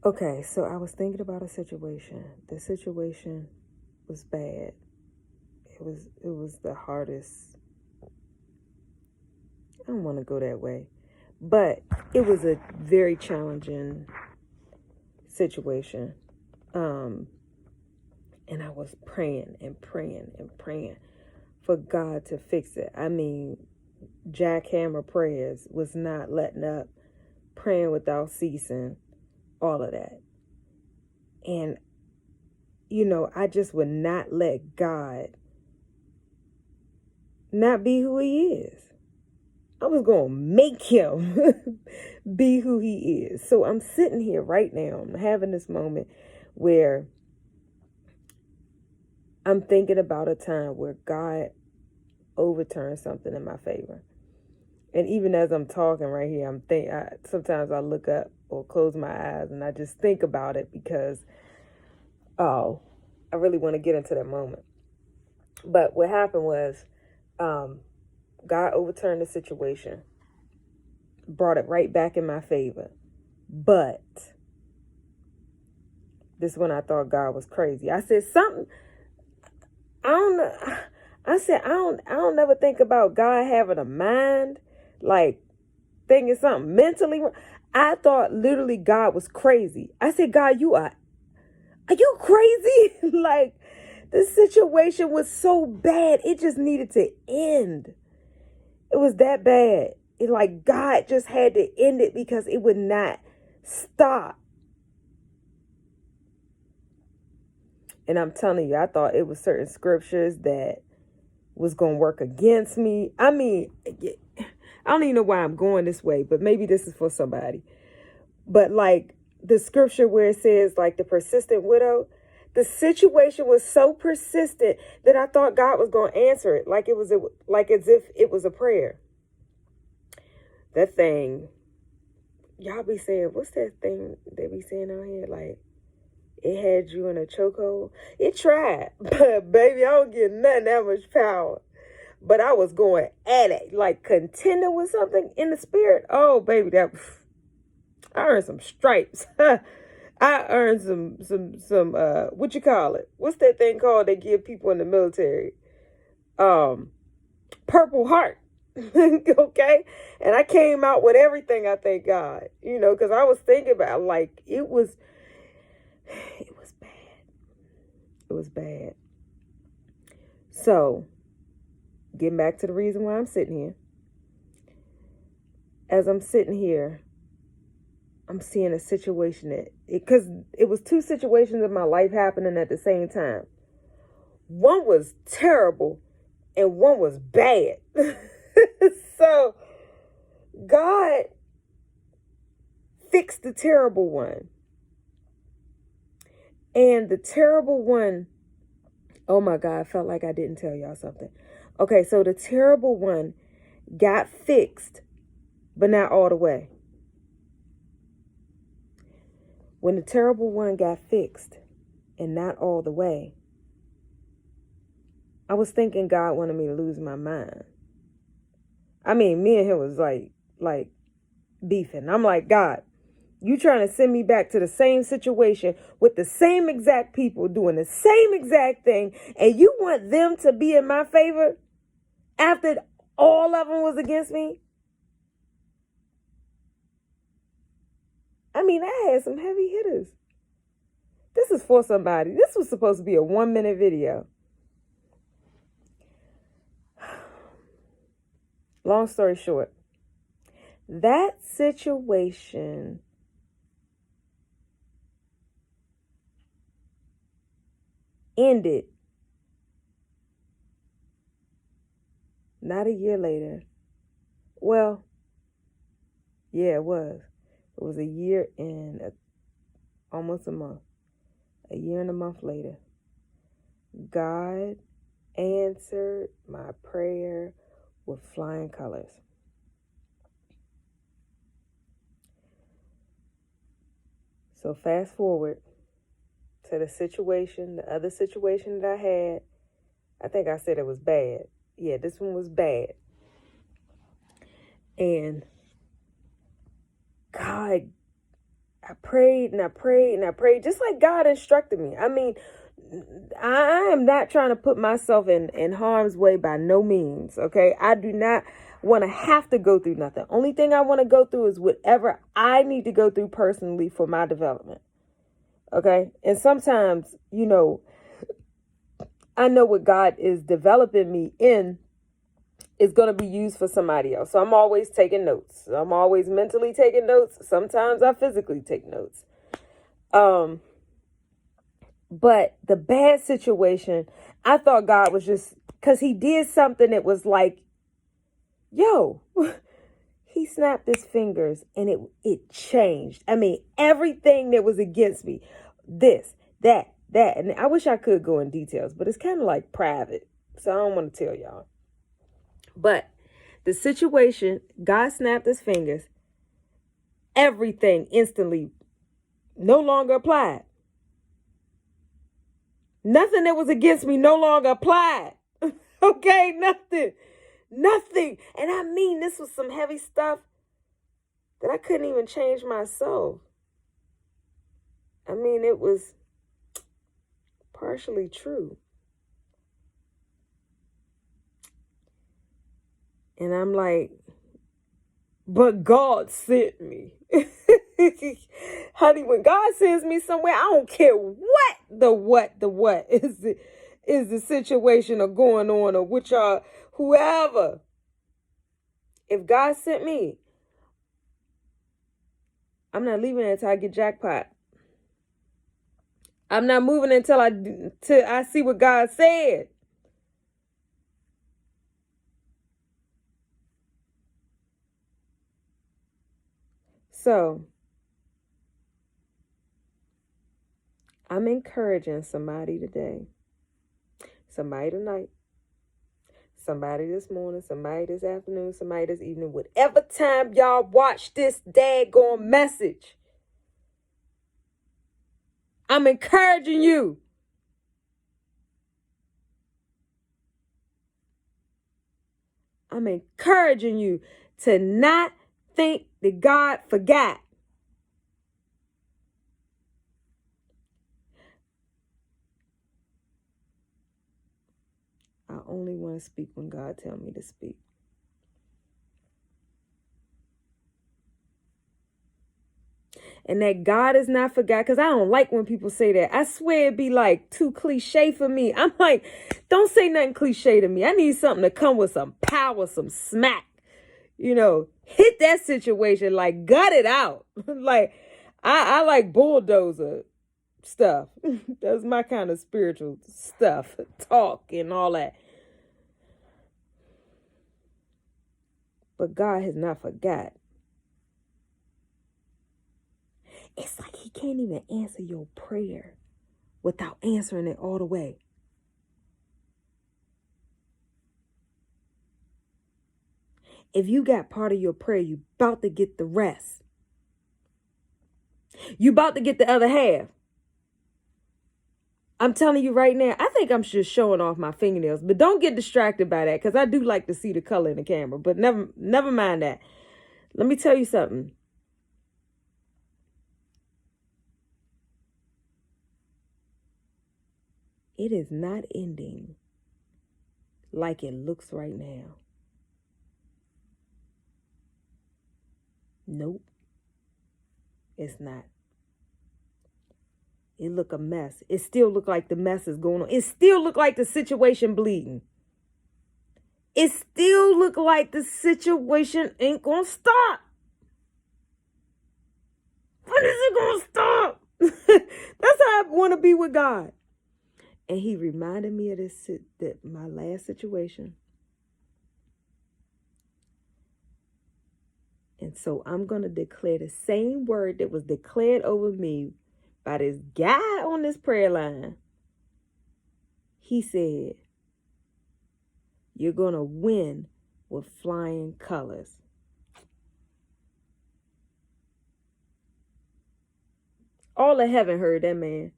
Okay, so I was thinking about a situation. The situation was bad. It was the hardest. I don't want to go that way. But it was a very challenging situation. Um and I was praying and praying and praying for God to fix it. I mean, jackhammer prayers, was not letting up, praying without ceasing, all of that. And, I just would not let God not be who he is. I was going to make him be who he is. So I'm sitting here right now. I'm having this moment where I'm thinking about a time where God overturned something in my favor. And even as I'm talking right here, sometimes I look up or close my eyes and I just think about it because, I really want to get into that moment. But what happened was, God overturned the situation, brought it right back in my favor. But this is when I thought God was crazy. I said something. I don't know. I said I don't never think about God having a mind, like thinking something mentally. I thought literally God was crazy. I said, God, are you crazy? Like, the situation was so bad, it just needed to end. It was that bad. God just had to end it because it would not stop. And I'm telling you, I thought it was certain scriptures that was going to work against me. I mean, I don't even know why I'm going this way, but maybe this is for somebody. But like the scripture where it says like the persistent widow, the situation was so persistent that I thought God was going to answer it like as if it was a prayer. That thing, y'all be saying, what's that thing they be saying out here? Like, it had you in a chokehold. It tried, but baby, I don't get nothing that much power. But I was going at it, like contending with something in the spirit. Oh, baby, I earned some stripes. I earned some what you call it? What's that thing called they give people in the military? Purple Heart. Okay? And I came out with everything, I thank God. Because I was thinking about, like, it was bad. It was bad. So, getting back to the reason why I'm sitting here. As I'm sitting here, I'm seeing a situation because it was two situations in my life happening at the same time. One was terrible and one was bad. So God fixed the terrible one. And the terrible one, oh my God, I felt like I didn't tell y'all something. Okay, so the terrible one got fixed, but not all the way. When the terrible one got fixed and not all the way, I was thinking God wanted me to lose my mind. I mean, me and him was like beefing. I'm like, God, you trying to send me back to the same situation with the same exact people doing the same exact thing, and you want them to be in my favor after all of them was against me? I mean, I had some heavy hitters. This is for somebody. This was supposed to be a 1-minute video. Long story short, that situation ended not a year later. Well, yeah, it was. It was a year and almost a month. A year and a month later, God answered my prayer with flying colors. So fast forward to the other situation that I had. I think I said it was bad. Yeah, this one was bad. And God, I prayed and I prayed and I prayed, just like God instructed me. I mean, I am not trying to put myself in harm's way by no means. Okay. I do not want to have to go through nothing. Only thing I want to go through is whatever I need to go through personally for my development. Okay. And sometimes, I know what God is developing me in is going to be used for somebody else. So I'm always taking notes. I'm always mentally taking notes. Sometimes I physically take notes. But the bad situation, I thought God was just, because he did something that was like, yo, he snapped his fingers and it changed. I mean, everything that was against me, this, that. And I wish I could go in details, but it's kind of like private. So I don't want to tell y'all. But the situation, God snapped his fingers. Everything instantly no longer applied. Nothing that was against me no longer applied. Okay, nothing. And I mean, this was some heavy stuff that I couldn't even change myself. I mean, it was partially true. And I'm like, but God sent me. Honey, when God sends me somewhere, I don't care what is the situation or going on or which are whoever. If God sent me, I'm not leaving until I get jackpot. I'm not moving until I see what God said. So I'm encouraging somebody today, somebody tonight, somebody this morning, somebody this afternoon, somebody this evening, whatever time y'all watch this daggone message. I'm encouraging you. I'm encouraging you to not think that God forgot. I only want to speak when God tells me to speak. And that God is not forgot, because I don't like when people say that. I swear it'd be like too cliche for me. I'm like, don't say nothing cliche to me. I need something to come with some power, some smack. Hit that situation, like gut it out. Like, I like bulldozer stuff. That's my kind of spiritual stuff, talk and all that. But God has not forgot. It's like he can't even answer your prayer without answering it all the way. If you got part of your prayer, you about to get the rest. You about to get the other half. I'm telling you right now, I think I'm just showing off my fingernails, but don't get distracted by that, because I do like to see the color in the camera, but never mind that. Let me tell you something. It is not ending like it looks right now. Nope. It's not. It look a mess. It still look like the mess is going on. It still look like the situation bleeding. It still look like the situation ain't gonna stop. When is it gonna stop? That's how I want to be with God. And he reminded me of that my last situation. And so I'm going to declare the same word that was declared over me by this guy on this prayer line. He said, you're going to win with flying colors. All of heaven heard that man.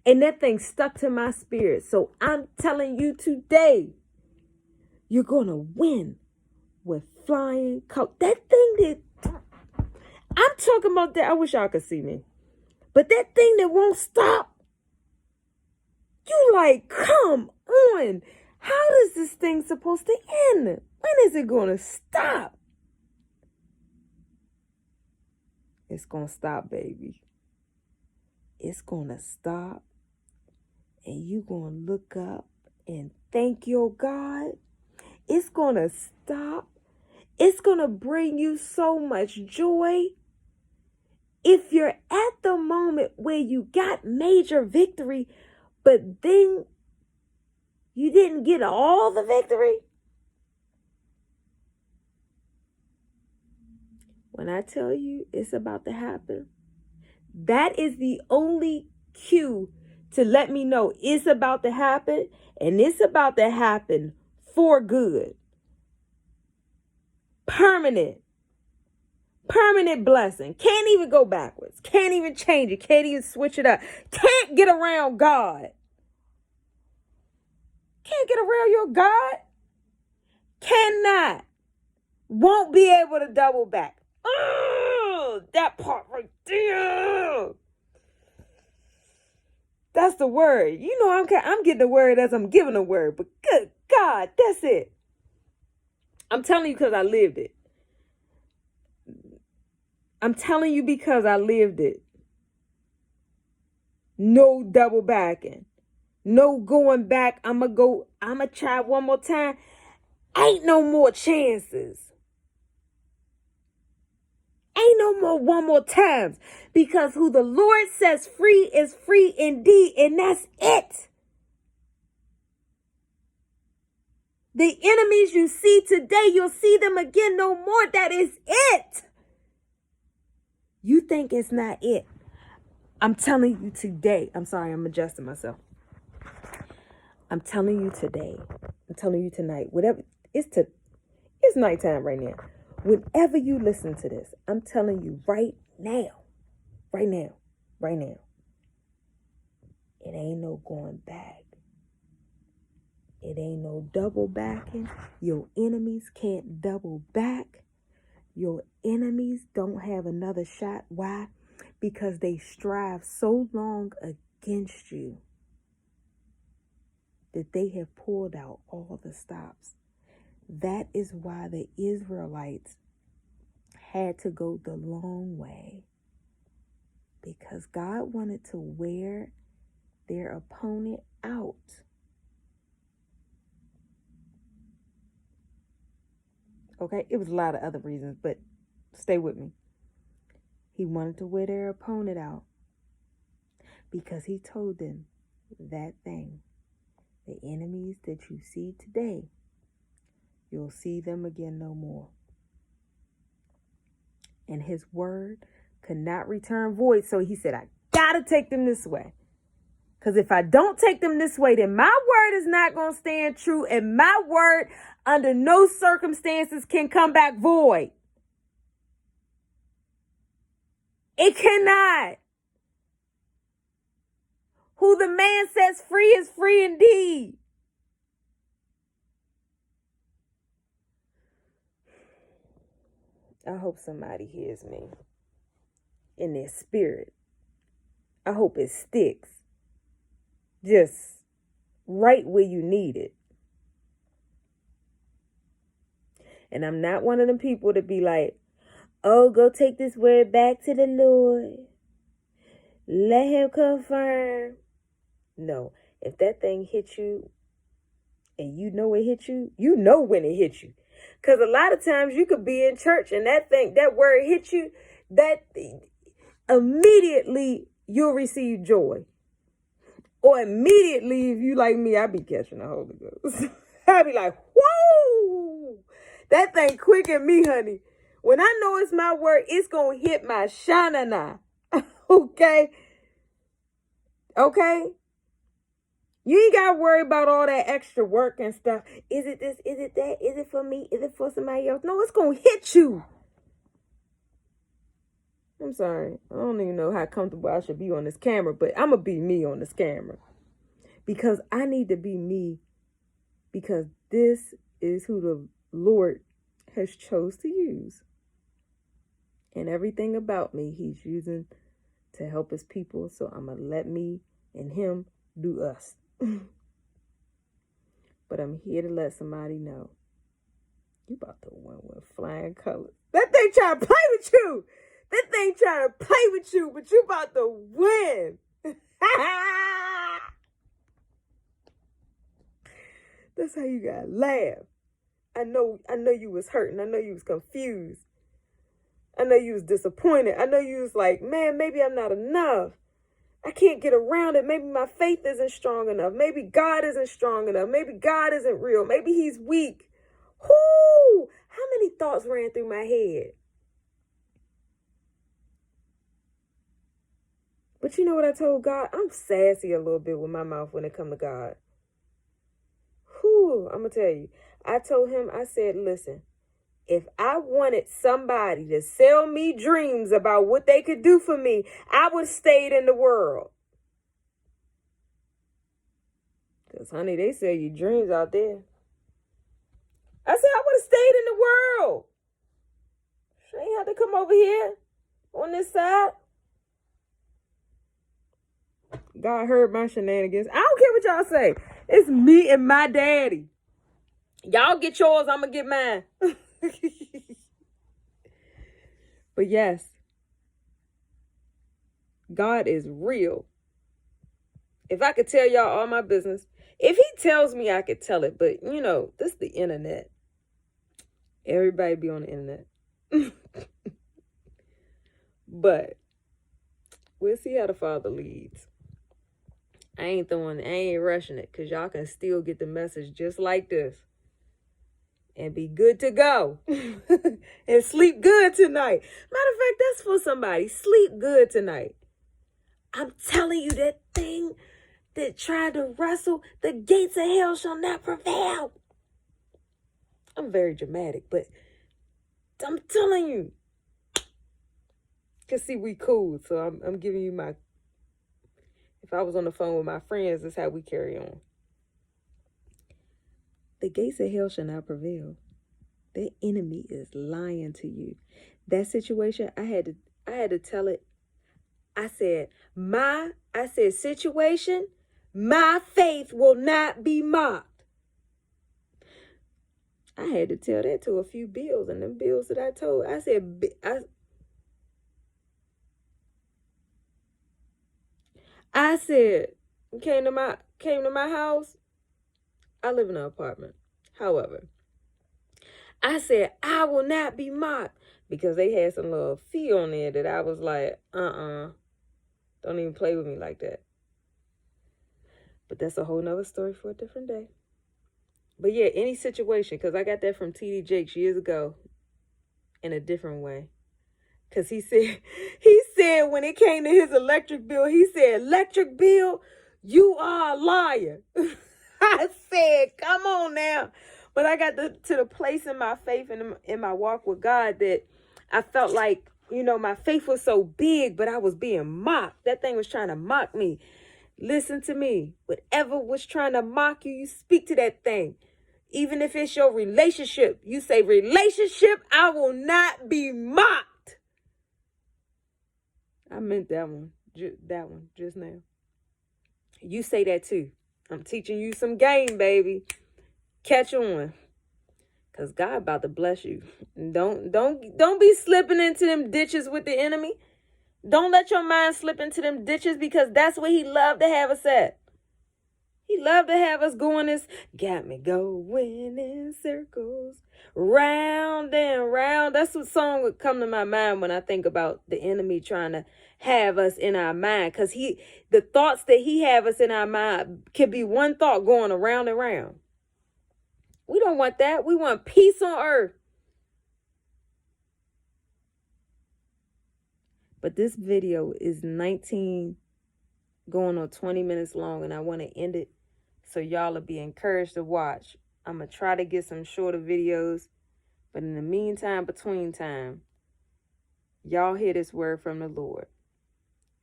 And that thing stuck to my spirit. So I'm telling you today, you're going to win with flying colors. That thing that I'm talking about that. I wish y'all could see me. But that thing that won't stop. You like, come on. How is this thing supposed to end? When is it going to stop? It's going to stop, baby. It's going to stop. And you going to look up and thank your God. It's going to stop. It's going to bring you so much joy. If you're at the moment where you got major victory, but then you didn't get all the victory. When I tell you it's about to happen, that is the only cue to let me know it's about to happen, and it's about to happen for good. Permanent blessing. Can't even go backwards. Can't even change it. Can't even switch it up. Can't get around God. Can't get around your God. Cannot. Won't be able to double back. Oh, that part right there. That's the word. You know, I'm getting the word as I'm giving the word. But good God, that's it. I'm telling you because I lived it. I'm telling you because I lived it. No double backing. No going back. I'ma try one more time. Ain't no more chances. Ain't no more one more times. Because who the Lord says free is free indeed. And that's it. The enemies you see today, you'll see them again no more. That is it. You think it's not it. I'm telling you today. I'm sorry, I'm adjusting myself. I'm telling you today. I'm telling you tonight. Whatever. It's nighttime right now. Whenever you listen to this, I'm telling you right now. It ain't no going back. It ain't no double backing. Your enemies can't double back. Your enemies don't have another shot. Why? Because they strive so long against you that they have pulled out all the stops. That is why the Israelites had to go the long way. Because God wanted to wear their opponent out. Okay, it was a lot of other reasons, but stay with me. He wanted to wear their opponent out because he told them that thing. The enemies that you see today, you'll see them again no more. And his word could not return void. So he said, I gotta take them this way. Because if I don't take them this way, then my word is not going to stand true. And my word under no circumstances can come back void. It cannot. Who the man sets free is free indeed. I hope somebody hears me in their spirit. I hope it sticks. Just right where you need it. And I'm not one of them people to be like, oh, go take this word back to the Lord. Let him confirm. No, if that thing hit you and you know it hit you, you know when it hit you. Because a lot of times you could be in church and that word hit you, that immediately you'll receive joy. Or immediately, if you like me, I be catching the Holy Ghost. I be like, whoa, that thing quicken me, honey. When I know it's my word, it's going to hit my shanana. Okay? Okay? You ain't got to worry about all that extra work and stuff. Is it this? Is it that? Is it for me? Is it for somebody else? No, it's going to hit you. I'm sorry. I don't even know how comfortable I should be on this camera, but I'm going to be me on this camera. Because I need to be me. Because this is who the Lord has chose to use. And everything about me, he's using to help his people. So I'm going to let me and him do us. But I'm here to let somebody know. You about to win with flying colors. That thing trying to play with you. That thing trying to play with you, but you about to win. That's how you gotta laugh. I know you was hurting. I know you was confused. I know you was disappointed. I know you was like, man, maybe I'm not enough. I can't get around it. Maybe my faith isn't strong enough. Maybe God isn't strong enough. Maybe God isn't real. Maybe he's weak. Whoo! How many thoughts ran through my head? But you know what I told God? I'm sassy a little bit with my mouth when it comes to God. Whoo! I'm going to tell you. I told him, I said, listen, if I wanted somebody to sell me dreams about what they could do for me, I would have stayed in the world. Because, honey, they sell you dreams out there. I said, I would have stayed in the world. She ain't had to come over here on this side. God heard my shenanigans. I don't care what y'all say. It's me and my daddy. Y'all get yours, I'm going to get mine. But yes, God is real. If I could tell y'all all my business, if he tells me I could tell it, but you know, this is the internet. Everybody be on the internet. But we'll see how the Father leads. I ain't rushing it, because y'all can still get the message just like this. And be good to go. And sleep good tonight. Matter of fact, that's for somebody. Sleep good tonight. I'm telling you, that thing that tried to wrestle, the gates of hell shall not prevail. I'm very dramatic, but I'm telling you. Because see, we cool. So I'm giving you my... If I was on the phone with my friends, that's how we carry on. The gates of hell shall not prevail. The enemy is lying to you. That situation, I had to tell it. I said, situation, my faith will not be mocked. I had to tell that to a few bills, and them bills that I told, I said, came to my house. I live in an apartment. However, I said, I will not be mocked, because they had some little fee on there that I was like, don't even play with me like that. But that's a whole nother story for a different day. But yeah, any situation, because I got that from T.D. Jakes years ago in a different way. Because he said when it came to his electric bill, he said, electric bill, you are a liar. I said, come on now. But I got to the place in my faith and in my walk with God that I felt like, you know, my faith was so big, but I was being mocked. That thing was trying to mock me. Listen to me. Whatever was trying to mock you, you speak to that thing. Even if it's your relationship, you say, relationship, I will not be mocked. I meant that one just now. You say that too. I'm teaching you some game, baby. Catch on. Because God about to bless you. Don't be slipping into them ditches with the enemy. Don't let your mind slip into them ditches, because that's where he loved to have us at. He loved to have us going this, got me going in circles, round and round. That's what song would come to my mind when I think about the enemy trying to have us in our mind. Because the thoughts that he have us in our mind can be one thought going around and round. We don't want that. We want peace on earth. But this video is 19 going on 20 minutes long, and I want to end it so y'all will be encouraged to watch. I'm going to try to get some shorter videos, but in the meantime, between time, y'all hear this word from the Lord.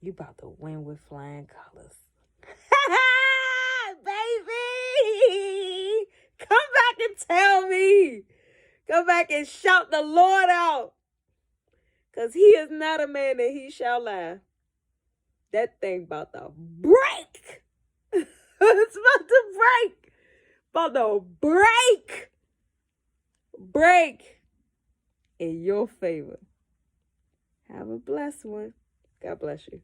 You about to win with flying colors. Baby! Come back and tell me. Come back and shout the Lord out. Because he is not a man that he shall lie. That thing about to break. It's about to break. About to break. Break in your favor. Have a blessed one. God bless you.